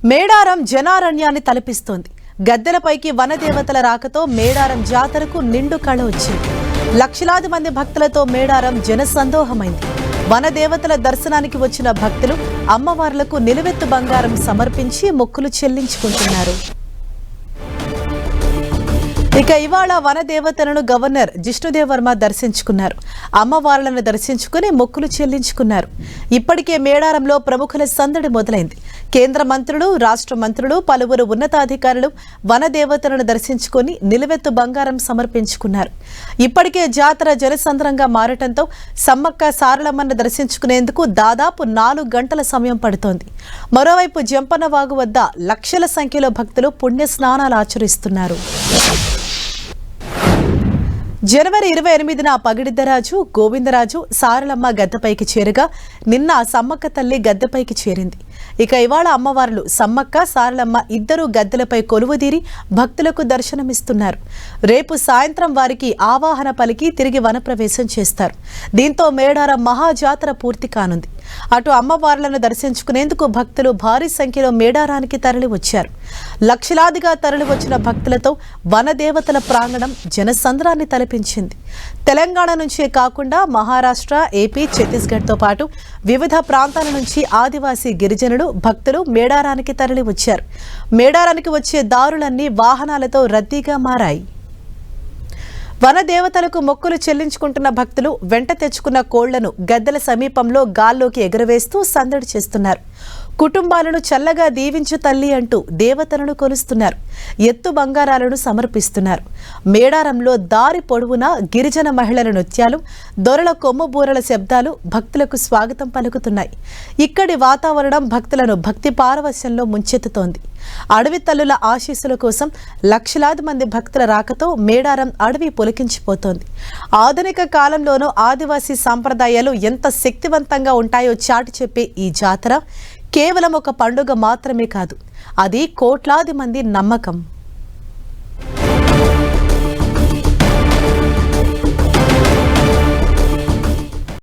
మేడారం జనారణ్యాన్ని తలపిస్తోంది. గద్దెలపైకి వనదేవతల రాకతో మేడారం జాతరకు నిండు కళ వచ్చింది. లక్షలాది మంది భక్తులతో మేడారం జనసందోహమైంది. వనదేవతల దర్శనానికి వచ్చిన భక్తులు అమ్మవార్లకు నిలువెత్తు బంగారం సమర్పించి మొక్కులు చెల్లించుకుంటున్నారు. ఇక ఇవాళ వనదేవతలను గవర్నర్ జిష్ణుదేవ్ వర్మ దర్శించుకున్నారు. అమ్మవార్లను దర్శించుకుని మొక్కులు చెల్లించుకున్నారు. ఇప్పటికే మేడారంలో ప్రముఖుల సందడి మొదలైంది. కేంద్ర మంత్రులు, రాష్ట్ర మంత్రులు, పలువురు ఉన్నతాధికారులు వనదేవతలను దర్శించుకుని నిలువెత్తు బంగారం సమర్పించుకున్నారు. ఇప్పటికే జాతర జనసంద్రంగా మారటంతో సమ్మక్క సారలమ్మను దర్శించుకునేందుకు దాదాపు 4 గంటల సమయం పడుతోంది. మరోవైపు జంపన్నవాగు వద్ద లక్షల సంఖ్యలో భక్తులు పుణ్య స్నానాలు ఆచరిస్తున్నారు. జనవరి 28న పగిడిద్దరాజు, గోవిందరాజు, సారలమ్మ గద్దెపైకి చేరగా నిన్న సమ్మక్క తల్లి గద్దెపైకి చేరింది. ఇక ఇవాళ అమ్మవార్లు సమ్మక్క, సారలమ్మ ఇద్దరూ గద్దెలపై కొలువుదీరి భక్తులకు దర్శనమిస్తున్నారు. రేపు సాయంత్రం వారికి ఆవాహన పలికి తిరిగి వనప్రవేశం చేస్తారు. దీంతో మేడారం మహాజాతర పూర్తి కానుంది. అటు అమ్మవార్లను దర్శించుకునేందుకు భక్తులు భారీ సంఖ్యలో మేడారానికి తరలి వచ్చారు. లక్షలాదిగా తరలి వచ్చిన భక్తులతో వనదేవతల ప్రాంగణం జనసంద్రాన్ని తలపించింది. తెలంగాణ నుంచే కాకుండా మహారాష్ట్ర, ఏపీ, ఛత్తీస్గఢ్తో పాటు వివిధ ప్రాంతాల నుంచి ఆదివాసీ గిరిజనులు భక్తులు మేడారానికి తరలి వచ్చారు. మేడారానికి వచ్చే దారులన్నీ వాహనాలతో రద్దీగా మారాయి. వనదేవతలకు మొక్కులు చెల్లించుకుంటున్న భక్తులు వెంట తెచ్చుకున్న కోళ్లను గద్దెల సమీపంలో గాల్లోకి ఎగురవేస్తూ సందడి చేస్తున్నారు. కుటుంబాలను చల్లగా దీవించు తల్లి అంటూ దేవతలను కొలుస్తున్నారు. ఎత్తు బంగారాలను సమర్పిస్తున్నారు. మేడారంలో దారి పొడవునా గిరిజన మహిళల నృత్యాలు, దొరల కొమ్ముబూరల శబ్దాలు భక్తులకు స్వాగతం పలుకుతున్నాయి. ఇక్కడి వాతావరణం భక్తులను భక్తి పారవశ్యంలో ముంచెత్తుతోంది. అడవి తల్లుల ఆశీస్సుల కోసం లక్షలాది మంది భక్తుల రాకతో మేడారం అడవి పులకించిపోతోంది. ఆధునిక కాలంలోనూ ఆదివాసీ సాంప్రదాయాలు ఎంత శక్తివంతంగా ఉంటాయో చాటి చెప్పే ఈ జాతర కేవలం ఒక పండుగ మాత్రమే కాదు, అది కోట్లాది మంది నమ్మకం.